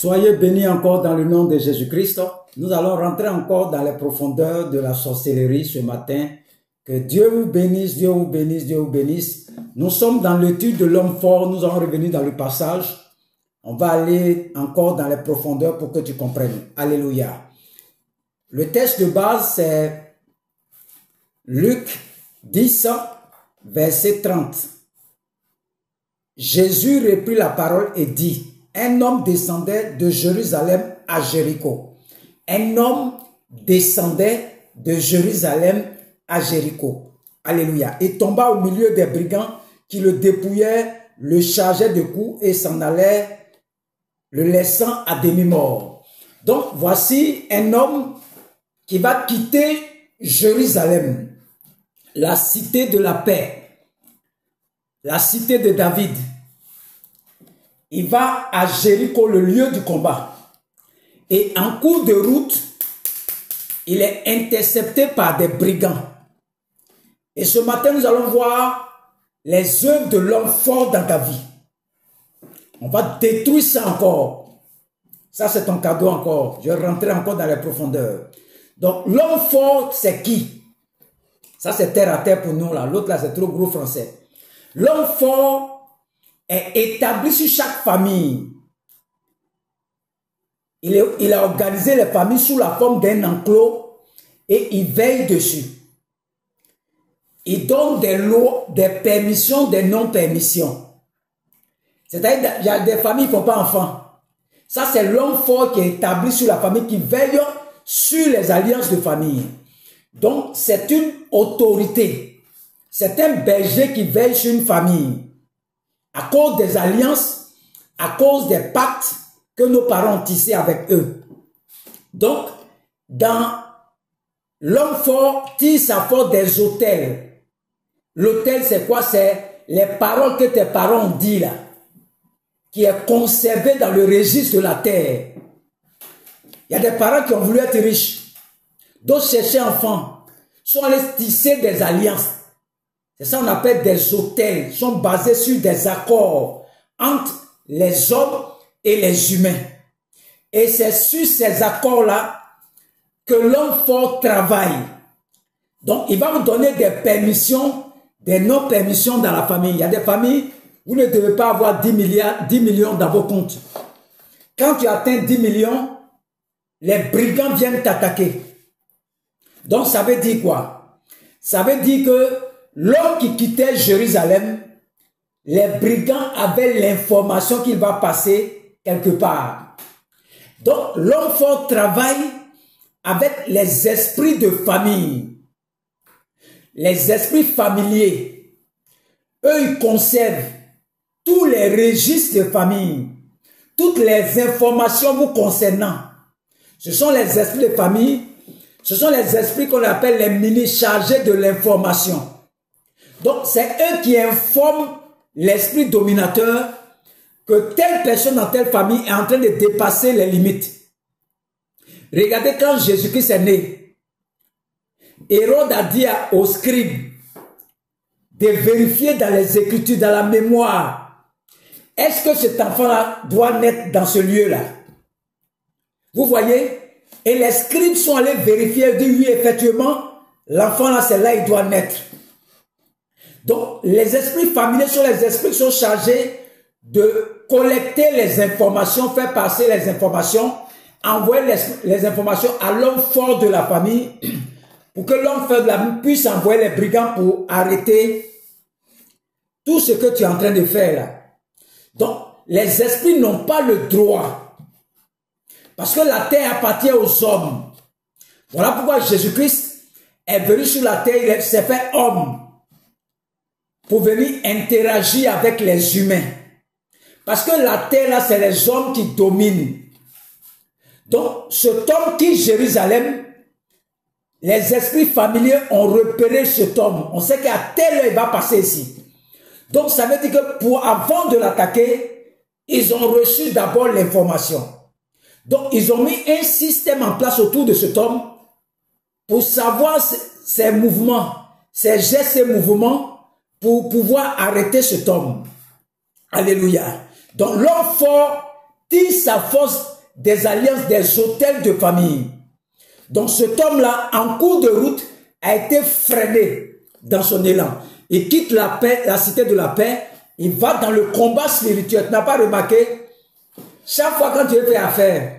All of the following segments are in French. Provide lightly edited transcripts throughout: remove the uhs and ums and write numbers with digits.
Soyez bénis encore dans le nom de Jésus-Christ. Nous allons rentrer encore dans les profondeurs de la sorcellerie ce matin. Que Dieu vous bénisse, Dieu vous bénisse, Dieu vous bénisse. Nous sommes dans l'étude de l'homme fort. Nous allons revenir dans le passage. On va aller encore dans les profondeurs pour que tu comprennes. Alléluia. Le texte de base, c'est Luc 10, verset 30. Jésus reprit la parole et dit: un homme descendait de Jérusalem à Jéricho. Un homme descendait de Jérusalem à Jéricho. Alléluia. Il tomba au milieu des brigands qui le dépouillaient, le chargeaient de coups et s'en allaient, le laissant à demi-mort. Donc, voici un homme qui va quitter Jérusalem, la cité de la paix, la cité de David. Il va à Jéricho, le lieu du combat. Et en cours de route, il est intercepté par des brigands. Et ce matin, nous allons voir les œuvres de l'homme fort dans ta vie. On va détruire ça encore. Ça, c'est ton cadeau encore. Je vais rentrer encore dans les profondeurs. Donc, l'homme fort, c'est qui? Ça, c'est terre à terre pour nous, là. L'autre, là, c'est trop gros français. L'homme fort est établi sur chaque famille. Il a organisé les familles sous la forme d'un enclos et il veille dessus. Il donne des lois, des permissions, des non-permissions. C'est-à-dire qu'il y a des familles qui ne font pas enfants. Ça, c'est l'homme fort qui est établi sur la famille, qui veille sur les alliances de famille. Donc, c'est une autorité. C'est un berger qui veille sur une famille. À cause des alliances, à cause des pactes que nos parents ont tissés avec eux. Donc, dans l'homme fort tisse sa force des autels. L'autel, c'est quoi? C'est les paroles que tes parents ont dit là, qui est conservé dans le registre de la terre. Il y a des parents qui ont voulu être riches, d'autres cherchaient enfants, sont allés tisser des alliances. C'est ça qu'on appelle des autels, sont basés sur des accords entre les hommes et les humains. Et c'est sur ces accords-là que l'homme fort travaille. Donc, il va vous donner des permissions, des non-permissions dans la famille. Il y a des familles, vous ne devez pas avoir 10 millions dans vos comptes. Quand tu atteins 10 millions, les brigands viennent t'attaquer. Donc, ça veut dire quoi? Ça veut dire que l'homme qui quittait Jérusalem, les brigands avaient l'information qu'il va passer quelque part. Donc, l'homme fort travaille avec les esprits de famille. Les esprits familiers. Eux, ils conservent tous les registres de famille. Toutes les informations vous concernant. Ce sont les esprits de famille. Ce sont les esprits qu'on appelle les ministres chargés de l'information. Donc, c'est eux qui informent l'esprit dominateur que telle personne dans telle famille est en train de dépasser les limites. Regardez quand Jésus-Christ est né. Hérode a dit aux scribes de vérifier dans les Écritures, dans la mémoire. Est-ce que cet enfant-là doit naître dans ce lieu-là? Vous voyez? Et les scribes sont allés vérifier et dire oui, effectivement, l'enfant-là, c'est là, il doit naître. Donc, les esprits familiers sont les esprits qui sont chargés de collecter les informations, faire passer les informations, envoyer les informations à l'homme fort de la famille pour que l'homme fort de la famille puisse envoyer les brigands pour arrêter tout ce que tu es en train de faire là. Donc, les esprits n'ont pas le droit parce que la terre appartient aux hommes. Voilà pourquoi Jésus-Christ est venu sur la terre, il s'est fait homme pour venir interagir avec les humains. Parce que la terre, là, c'est les hommes qui dominent. Donc, cet homme qui est Jérusalem, les esprits familiers ont repéré cet homme. On sait qu'à telle heure, il va passer ici. Donc, ça veut dire que avant de l'attaquer, ils ont reçu d'abord l'information. Donc, ils ont mis un système en place autour de cet homme pour savoir ses mouvements, ses gestes et mouvements, pour pouvoir arrêter cet homme. Alléluia. Donc l'homme fort tire sa force des alliances des hôtels de famille. Donc cet homme-là, en cours de route, a été freiné dans son élan. Il quitte la paix, la cité de la paix, il va dans le combat spirituel. Tu n'as pas remarqué? Chaque fois quand tu veux faire affaire,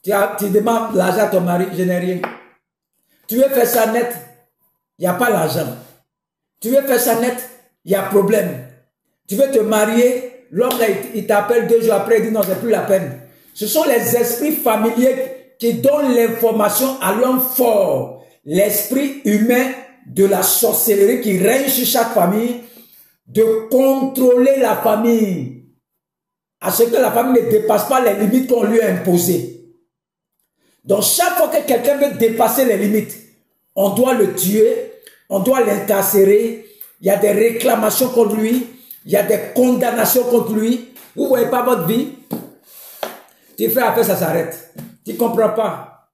tu demandes l'argent à ton mari, je n'ai rien. Tu veux faire ça net, il n'y a pas l'argent. Tu veux faire ça net, il y a problème. Tu veux te marier, l'homme il t'appelle 2 jours après, il dit non, c'est plus la peine. Ce sont les esprits familiers qui donnent l'information à l'homme fort. L'esprit humain de la sorcellerie qui règne sur chaque famille, de contrôler la famille, à ce que la famille ne dépasse pas les limites qu'on lui a imposées. Donc chaque fois que quelqu'un veut dépasser les limites, on doit le tuer, on doit l'incarcérer, il y a des réclamations contre lui, il y a des condamnations contre lui. Vous ne voyez pas votre vie? Tu fais affaire, ça s'arrête. Tu ne comprends pas.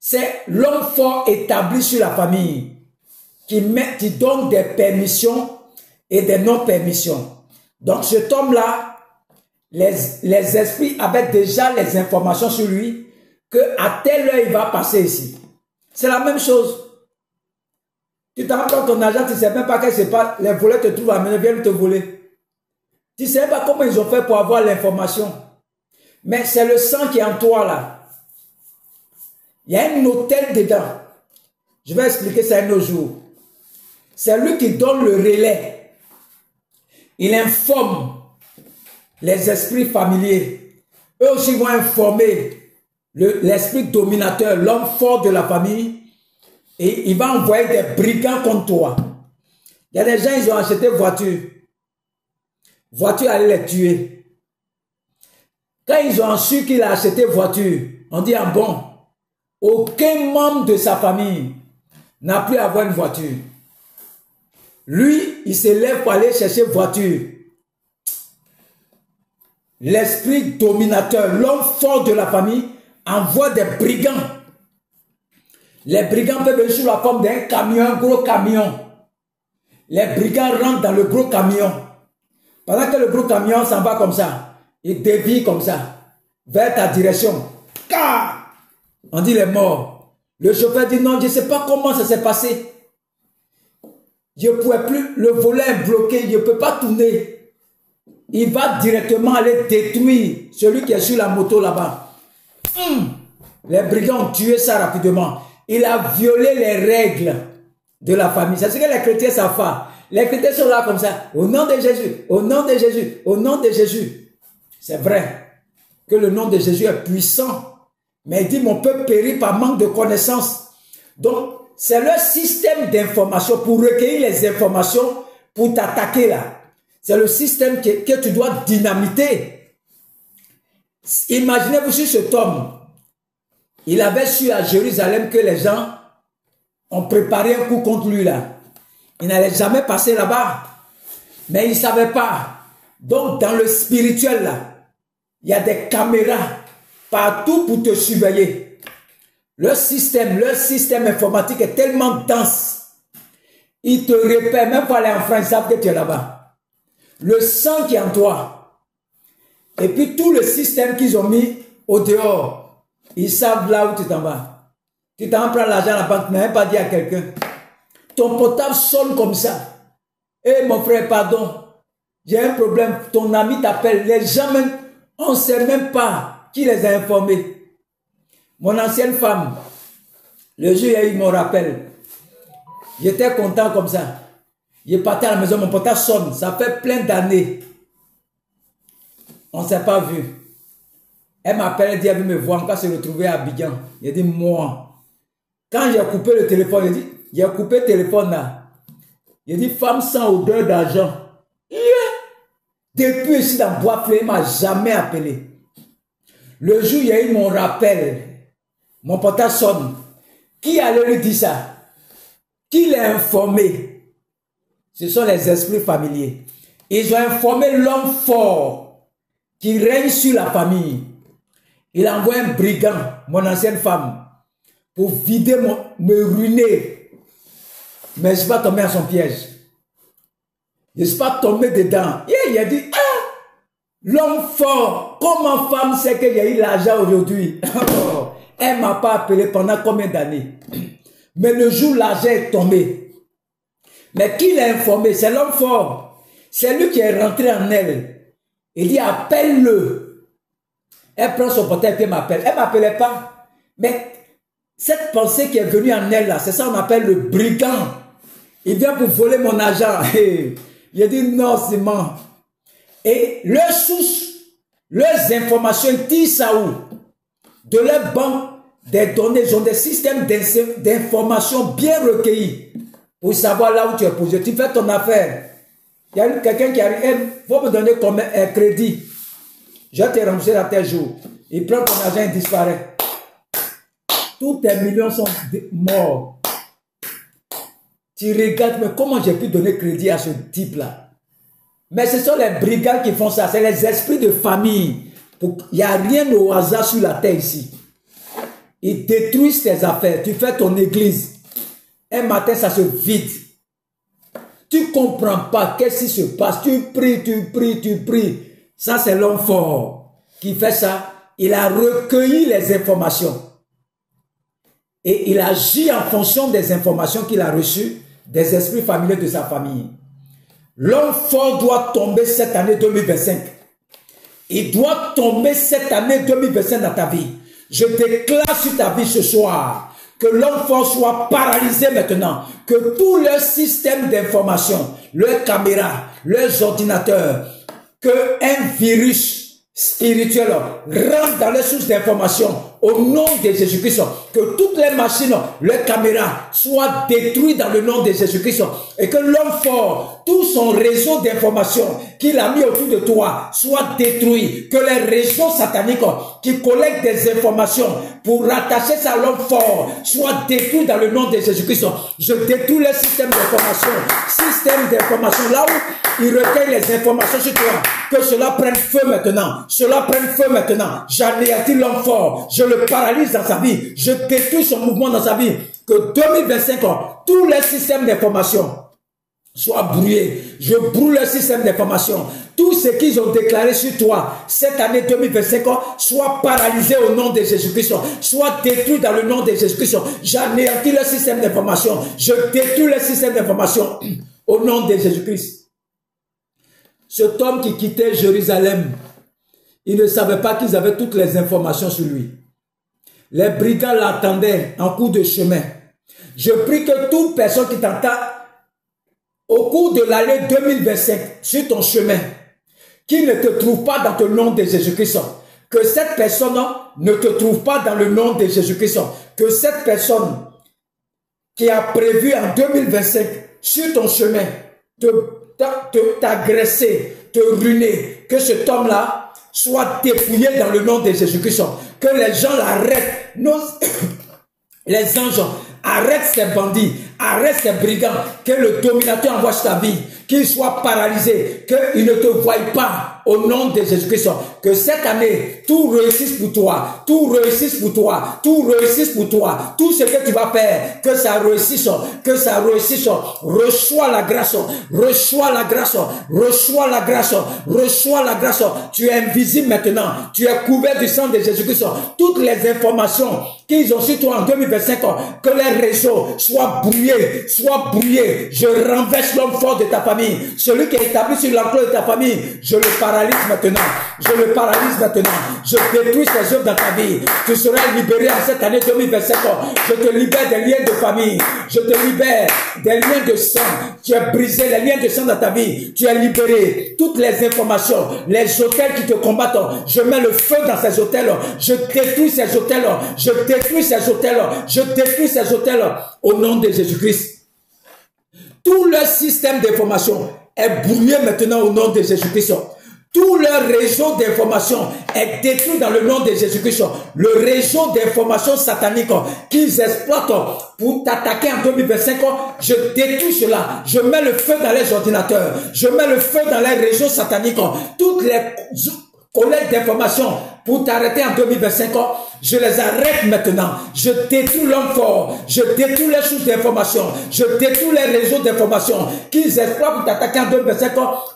C'est l'homme fort établi sur la famille qui donne des permissions et des non-permissions. Donc cet homme-là, les esprits avaient déjà les informations sur lui qu'à telle heure il va passer ici. C'est la même chose. Tu t'en rends ton argent, tu ne sais même pas qu'est-ce qui se passe. Les voleurs te trouvent à mener, viennent te voler. Tu ne sais pas comment ils ont fait pour avoir l'information. Mais c'est le sang qui est en toi là. Il y a un hôtel dedans. Je vais expliquer ça un autre jour. C'est lui qui donne le relais. Il informe les esprits familiers. Eux aussi vont informer l'esprit dominateur, l'homme fort de la famille. Et il va envoyer des brigands contre toi. Il y a des gens, ils ont acheté voiture. Voiture allait les tuer. Quand ils ont su qu'il a acheté voiture, on dit en bon, aucun membre de sa famille n'a pu avoir une voiture. Lui, il se lève pour aller chercher voiture. L'esprit dominateur, l'homme fort de la famille, envoie des brigands. Les brigands peuvent venir sous la forme d'un camion, un gros camion. Les brigands rentrent dans le gros camion. Pendant que le gros camion s'en va comme ça, il dévie comme ça, vers ta direction. Car on dit les morts. Le chauffeur dit non, je ne sais pas comment ça s'est passé. Je ne pouvais plus, le volet est bloqué, je ne peux pas tourner. Il va directement aller détruire celui qui est sur la moto là-bas. Les brigands ont tué ça rapidement. Il a violé les règles de la famille. C'est ce que les chrétiens savent faire. Les chrétiens sont là comme ça. Au nom de Jésus, au nom de Jésus, au nom de Jésus. C'est vrai que le nom de Jésus est puissant. Mais il dit mon peuple périt par manque de connaissance. Donc, c'est leur système d'information pour recueillir les informations pour t'attaquer là. C'est le système que tu dois dynamiter. Imaginez-vous sur cet homme. Il avait su à Jérusalem que les gens ont préparé un coup contre lui là. Il n'allait jamais passer là-bas. Mais il ne savait pas. Donc dans le spirituel là, il y a des caméras partout pour te surveiller. Leur système informatique est tellement dense. Il te repère, même pour aller en France, ils savent que tu es là-bas. Le sang qui est en toi. Et puis tout le système qu'ils ont mis au dehors. Ils savent là où tu t'en vas. Tu t'en prends l'argent à la banque, tu n'as même pas dit à quelqu'un. Ton portable sonne comme ça. Eh mon frère, pardon. J'ai un problème. Ton ami t'appelle. Les gens même, on ne sait même pas qui les a informés. Mon ancienne femme, le jour où il y a eu mon rappel, j'étais content comme ça. Je partais à la maison, mon portable sonne. Ça fait plein d'années. On ne s'est pas vu. Elle m'appelle, elle dit, elle veut me voir, on va se retrouver à Abidjan. J'ai dit, moi. Quand j'ai coupé le téléphone, j'ai coupé le téléphone là. J'ai dit, femme sans odeur d'argent. Yeah. Depuis ici dans Bois-Fleur, il ne m'a jamais appelé. Le jour où il y a eu mon rappel, mon portable sonne. Qui allait lui dire ça? Qui l'a informé? Ce sont les esprits familiers. Ils ont informé l'homme fort qui règne sur la famille. Il a envoyé un brigand, mon ancienne femme, pour vider, me ruiner. Mais je ne suis pas tombé à son piège. Je ne suis pas tombé dedans. Et il a dit, ah, L'homme fort, comment femme sait qu'il y a eu l'argent aujourd'hui? Elle ne m'a pas appelé pendant combien d'années? Mais le jour où l'argent est tombé, mais qui l'a informé? C'est l'homme fort. C'est lui qui est rentré en elle. Il dit appelle-le. Elle prend son portable et m'appelle. Elle ne m'appelait pas. Mais cette pensée qui est venue en elle, là, c'est ça qu'on appelle le brigand. Il vient pour voler mon argent. Il a dit non, c'est moi. Et leurs sources, leurs informations, ils tirent ça où? De leur banque des données, ils ont des systèmes d'informations bien recueillis pour savoir là où tu es posé. Tu fais ton affaire. Il y a quelqu'un qui arrive, il faut me donner comme un crédit. Je vais te rembourser à tel jour. Il prend ton argent et disparaît. Tous tes millions sont morts. Tu regardes, mais comment j'ai pu donner crédit à ce type-là? Mais ce sont les brigands qui font ça. C'est les esprits de famille. Il n'y a rien au hasard sur la terre ici. Ils détruisent tes affaires. Tu fais ton église. Un matin, ça se vide. Tu ne comprends pas qu'est-ce qui se passe. Tu pries, tu pries, tu pries. Ça, c'est l'homme fort qui fait ça. Il a recueilli les informations. Et il agit en fonction des informations qu'il a reçues des esprits familiers de sa famille. L'homme fort doit tomber cette année 2025. Il doit tomber cette année 2025 dans ta vie. Je déclare sur ta vie ce soir que l'homme fort soit paralysé maintenant. Que tout leur système d'information, leurs caméras, leurs ordinateurs, qu'un virus spirituel rentre dans les sources d'information au nom de Jésus-Christ. Que toutes les machines, les caméras soient détruites dans le nom de Jésus-Christ. Et que l'homme fort, tout son réseau d'information qu'il a mis autour de toi soit détruit. Que les réseaux sataniques qui collectent des informations pour rattacher ça à l'homme fort soient détruits dans le nom de Jésus-Christ. Je détruis le système d'information. Système d'information. Là où il recueille les informations sur toi. Que cela prenne feu maintenant. Cela prenne feu maintenant. J'anéantis l'homme fort. Je le paralyse dans sa vie. Je détruis son mouvement dans sa vie. Que 2025 tous les systèmes d'information soient brouillés. Je brûle le système d'information. Tout ce qu'ils ont déclaré sur toi cette année 2025 soit paralysé au nom de Jésus-Christ. Soit détruit dans le nom de Jésus-Christ. J'anéantis le système d'information. Je détruis le système d'information au nom de Jésus-Christ. Cet homme qui quittait Jérusalem, il ne savait pas qu'ils avaient toutes les informations sur lui. Les brigands l'attendaient en cours de chemin. Je prie que toute personne qui t'entend au cours de l'année 2025 sur ton chemin, qui ne te trouve pas dans le nom de Jésus-Christ, que cette personne ne te trouve pas dans le nom de Jésus-Christ, que cette personne qui a prévu en 2025 sur ton chemin t'agresser, te ruiner, que cet homme-là soit dépouillé dans le nom de Jésus-Christ, que les gens l'arrêtent, les anges arrêtent ces bandits, arrête ces brigands, que le dominateur envoie ta vie, qu'il soit paralysé, qu'il ne te voie pas au nom de Jésus-Christ. Que cette année, tout réussisse pour toi, tout réussisse pour toi, tout réussisse pour toi, tout ce que tu vas faire, que ça réussisse, que ça réussisse. Reçois la grâce, reçois la grâce, reçois la grâce, reçois la grâce. Tu es invisible maintenant, tu es couvert du sang de Jésus-Christ. Toutes les informations qu'ils ont sur toi en 2025, que les réseaux soient brouillés, soient brouillés. Je renverse l'homme fort de ta famille, celui qui est établi sur l'enclos de ta famille, je le paralyse maintenant, je le paralyse maintenant, je détruis ses œuvres dans ta vie. Tu seras libéré en cette année 2025. Je te libère des liens de famille, je te libère des liens de sang. Tu es brisé, les liens de sang dans ta vie, tu es libéré. Toutes les informations, les hôtels qui te combattent, je mets le feu dans ces hôtels, je détruis ces hôtels, je détruis ces hôtels, je détruis ces hôtels au nom de Jésus-Christ. Tout leur système d'information est brouillé maintenant au nom de Jésus-Christ. Tout leur réseau d'information est détruit dans le nom de Jésus-Christ. Le réseau d'information satanique qu'ils exploitent pour t'attaquer en 2025, je détruis cela. Je mets le feu dans les ordinateurs. Je mets le feu dans les réseaux sataniques. Toutes les collectes d'informations pour t'arrêter en 2025, je les arrête maintenant. Je détruis l'homme fort. Je détruis les sources d'information. Je détruis les réseaux d'information qu'ils exploitent pour t'attaquer en 2025.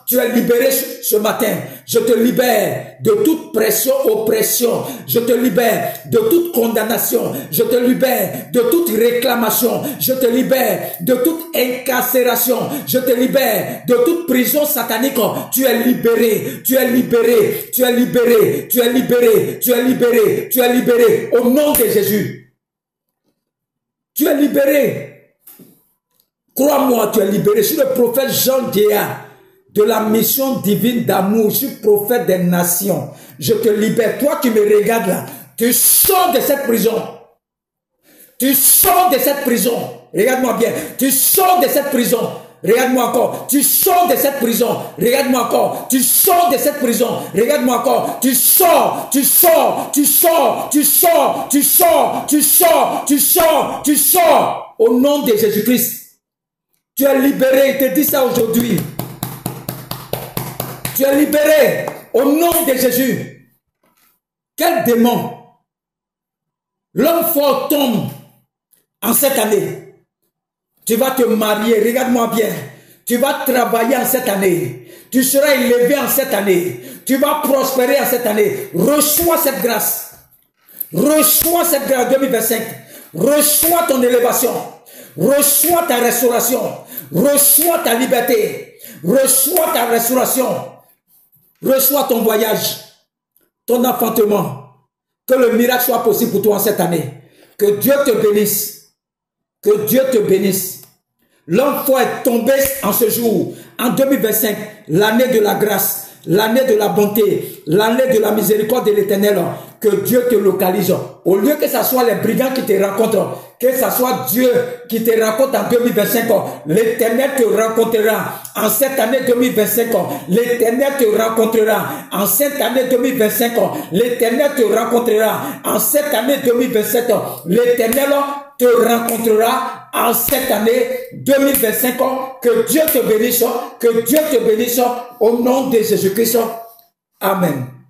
Tu es libéré ce matin. Je te libère de toute pression, oppression. Je te libère de toute condamnation. Je te libère de toute réclamation. Je te libère de toute incarcération. Je te libère de toute prison satanique. Tu es libéré. Tu es libéré. Tu es libéré. Tu es libéré. Tu es libéré. Tu es libéré. Au nom de Jésus. Tu es libéré. Crois-moi, tu es libéré. Je suis le prophète Jean Déa de la mission divine d'amour. Je suis prophète des nations. Je te libère. Toi qui me regardes là, tu sors de cette prison. Tu sors de cette prison. Regarde-moi bien. Tu sors de cette prison. Regarde-moi encore. Tu sors de cette prison. Regarde-moi encore. Tu sors de cette prison. Regarde-moi encore. Tu sors. Tu sors. Tu sors. Tu sors. Tu sors. Tu sors. Tu sors. Tu sors. Au nom de Jésus-Christ. Tu es libéré. Il te dit ça aujourd'hui. Tu es libéré. Au nom de Jésus. Quel démon. L'homme fort tombe en cette année. Tu vas te marier, regarde-moi bien. Tu vas travailler en cette année. Tu seras élevé en cette année. Tu vas prospérer en cette année. Reçois cette grâce. Reçois cette grâce 2025. Reçois ton élévation. Reçois ta restauration. Reçois ta liberté. Reçois ta restauration. Reçois ton voyage. Ton enfantement. Que le miracle soit possible pour toi en cette année. Que Dieu te bénisse. Que Dieu te bénisse. L'homme fort est tombé en ce jour, en 2025, l'année de la grâce, l'année de la bonté, l'année de la miséricorde de l'Éternel. Que Dieu te localise. Au lieu que ce soit les brigands qui te rencontrent, que ce soit Dieu qui te rencontre en 2025, l'Éternel te rencontrera en cette année 2025. L'Éternel te rencontrera en cette année 2025. L'Éternel te rencontrera en cette année 2027. L'Éternel te rencontrera en cette année 2025. Que Dieu te bénisse. Que Dieu te bénisse au nom de Jésus-Christ. Amen.